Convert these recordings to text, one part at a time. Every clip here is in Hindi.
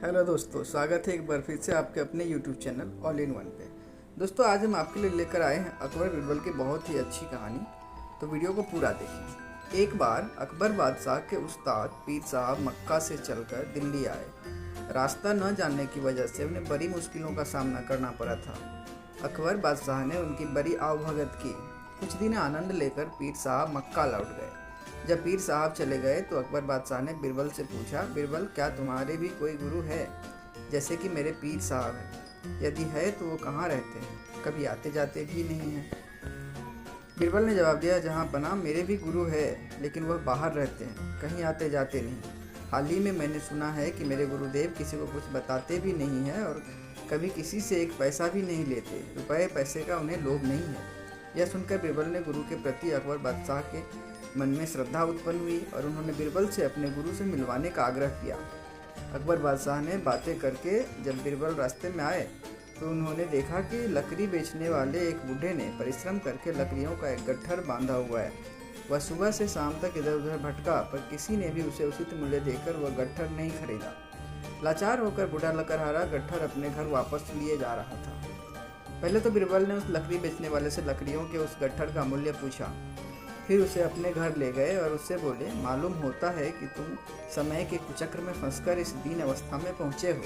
हेलो दोस्तों, स्वागत है एक बार फिर से आपके अपने YouTube channel all in one पे। दोस्तों, आज हम आपके लिए लेकर आए हैं अकबर बीरबल की बहुत ही अच्छी कहानी। तो वीडियो को पूरा देखिए। एक बार अकबर बादशाह के उस्ताद पीर साहब मक्का से चलकर दिल्ली आए। रास्ता न जानने की वजह से उन्हें बड़ी मुश्किलों का सामना करना पड़ा था। अकबर बादशाह ने उनकी बड़ी आवभगत की। कुछ दिन आनंद लेकर पीर साहब मक्का लौट गए। जब पीर साहब चले गए तो अकबर बादशाह ने बीरबल से पूछा, बीरबल, क्या तुम्हारे भी कोई गुरु है जैसे कि मेरे पीर साहब हैं? यदि है तो वो कहाँ रहते हैं? कभी आते जाते भी नहीं हैं। बीरबल ने जवाब दिया, जहाँ पना मेरे भी गुरु है, लेकिन वह बाहर रहते हैं, कहीं आते जाते नहीं। हाल ही में मैंने सुना है कि मेरे गुरुदेव किसी को कुछ बताते भी नहीं हैं और कभी किसी से एक पैसा भी नहीं लेते। रुपए पैसे का उन्हें लोभ नहीं है। यह सुनकर बीरबल ने गुरु के प्रति अकबर बादशाह के मन में श्रद्धा उत्पन्न हुई और उन्होंने बीरबल से अपने गुरु से मिलवाने का आग्रह किया। अकबर बादशाह ने बातें करके जब बीरबल रास्ते में आए तो उन्होंने देखा कि लकड़ी बेचने वाले एक बूढ़े ने परिश्रम करके लकड़ियों का एक गट्ठर बांधा हुआ है। वह सुबह से शाम तक इधर उधर भटका, पर किसी ने भी उसे उचित मूल्य देकर वह गट्ठर नहीं खरीदा। लाचार होकर बूढ़ा लकड़हारा गट्ठर अपने घर वापस लिए जा रहा था। पहले तो बीरबल ने उस लकड़ी बेचने वाले से लकड़ियों के उस गट्ठर का मूल्य पूछा। फिर उसे अपने घर ले गए और उससे बोले, मालूम होता है कि तुम समय के कुचक्र में फंसकर इस दीन अवस्था में पहुँचे हो।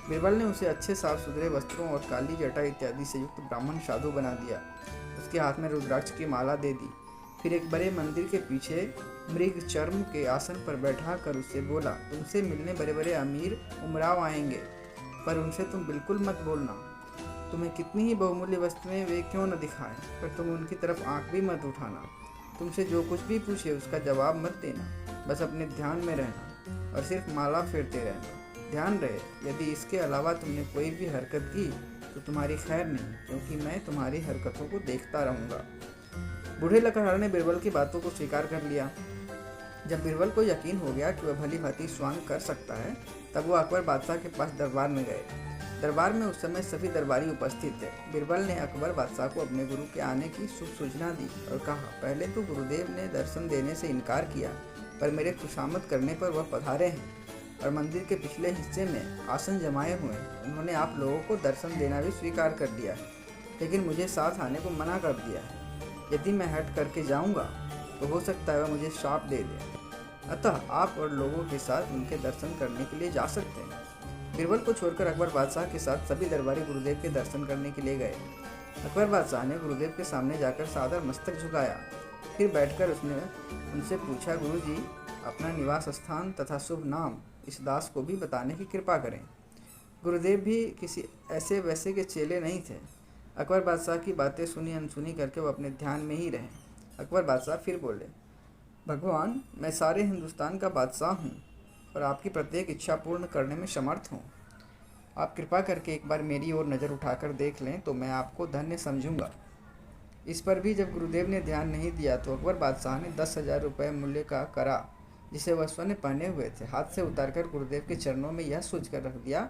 बीरबल ने उसे अच्छे साफ सुथरे वस्त्रों और काली जटा इत्यादि से युक्त ब्राह्मण साधु बना दिया। उसके हाथ में रुद्राक्ष की माला दे दी। फिर एक बड़े मंदिर के पीछे मृग चर्म के आसन पर बैठा कर उससे बोला, तुमसे मिलने बड़े बड़े अमीर उमराव आएंगे, पर उनसे तुम बिल्कुल मत बोलना। तुम्हें कितनी ही बहुमूल्य वस्तुएं वे क्यों न दिखाएं, पर तुम उनकी तरफ आंख भी मत उठाना। तुमसे जो कुछ भी पूछे उसका जवाब मत देना। बस अपने ध्यान में रहना और सिर्फ माला फेरते रहना। ध्यान रहे, यदि इसके अलावा तुमने कोई भी हरकत की तो तुम्हारी खैर नहीं, क्योंकि मैं तुम्हारी हरकतों को देखता रहूँगा। बूढ़े लकड़हारे ने बीरबल की बातों को स्वीकार कर लिया। जब बीरबल को यकीन हो गया कि वह भली भांति स्वांग कर सकता है, तब वह अकबर बादशाह के पास दरबार में गए। दरबार में उस समय सभी दरबारी उपस्थित थे। बीरबल ने अकबर बादशाह को अपने गुरु के आने की शुभ सूचना दी और कहा, पहले तो गुरुदेव ने दर्शन देने से इनकार किया, पर मेरे खुशामद करने पर वह पधारे हैं और मंदिर के पिछले हिस्से में आसन जमाए हुए हैं। उन्होंने आप लोगों को दर्शन देना भी स्वीकार कर दिया है, लेकिन मुझे साथ आने को मना कर दिया है। यदि मैं हट करके जाऊँगा तो हो सकता है वह मुझे श्राप दे दे। अतः आप और लोगों के साथ उनके दर्शन करने के लिए जा सकते हैं। बीरबल को छोड़कर अकबर बादशाह के साथ सभी दरबारी गुरुदेव के दर्शन करने के लिए गए। अकबर बादशाह ने गुरुदेव के सामने जाकर सादर मस्तक झुकाया। फिर बैठकर उसने उनसे पूछा, गुरुजी, अपना निवास स्थान तथा शुभ नाम इस दास को भी बताने की कृपा करें। गुरुदेव भी किसी ऐसे वैसे के चेले नहीं थे। अकबर बादशाह की बातें सुनी अनसुनी करके वो अपने ध्यान में ही रहे। अकबर बादशाह फिर बोले, भगवान, मैं सारे हिंदुस्तान का बादशाह हूँ और आपकी प्रत्येक इच्छा पूर्ण करने में समर्थ हूँ। आप कृपा करके एक बार मेरी ओर नज़र उठाकर देख लें तो मैं आपको धन्य समझूंगा। इस पर भी जब गुरुदेव ने ध्यान नहीं दिया तो अकबर बादशाह ने 10,000 रुपये मूल्य का करा, जिसे वह स्वर्ण पहने हुए थे, हाथ से उतारकर गुरुदेव के चरणों में यह सोच कर रख दिया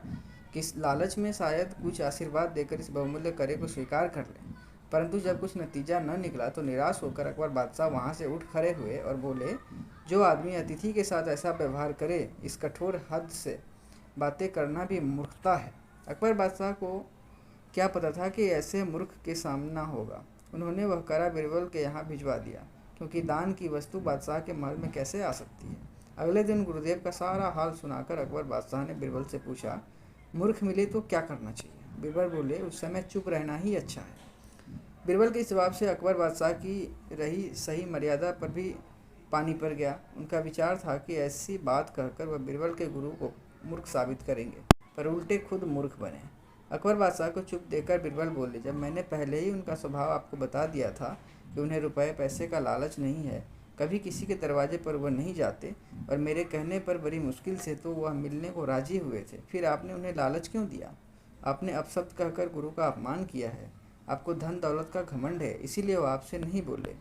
कि इस लालच में शायद कुछ आशीर्वाद देकर इस बहुमूल्य करे को स्वीकार कर लें। परंतु जब कुछ नतीजा न निकला तो निराश होकर अकबर बादशाह वहाँ से उठ खड़े हुए और बोले, जो आदमी अतिथि के साथ ऐसा व्यवहार करे, इस कठोर हद से बातें करना भी मूर्खता है। अकबर बादशाह को क्या पता था कि ऐसे मूर्ख के सामना होगा। उन्होंने वह करा बीरबल के यहाँ भिजवा दिया, क्योंकि दान की वस्तु बादशाह के महल में कैसे आ सकती है। अगले दिन गुरुदेव का सारा हाल सुनाकर अकबर बादशाह ने बीरबल से पूछा, मूर्ख मिले तो क्या करना चाहिए? बीरबल बोले, उस समय चुप रहना ही अच्छा है। बीरबल के इस जवाब से अकबर बादशाह की रही सही मर्यादा पर भी पानी पड़ गया। उनका विचार था कि ऐसी बात कहकर वह बीरबल के गुरु को मूर्ख साबित करेंगे, पर उल्टे खुद मूर्ख बने। अकबर बादशाह को चुप देकर बीरबल बोले, जब मैंने पहले ही उनका स्वभाव आपको बता दिया था कि उन्हें रुपए पैसे का लालच नहीं है, कभी किसी के दरवाजे पर वह नहीं जाते और मेरे कहने पर बड़ी मुश्किल से तो वह मिलने को राजी हुए थे, फिर आपने उन्हें लालच क्यों दिया? आपने अपशब्द कहकर गुरु का अपमान किया है। आपको धन दौलत का घमंड है, इसीलिए वो आपसे नहीं बोले।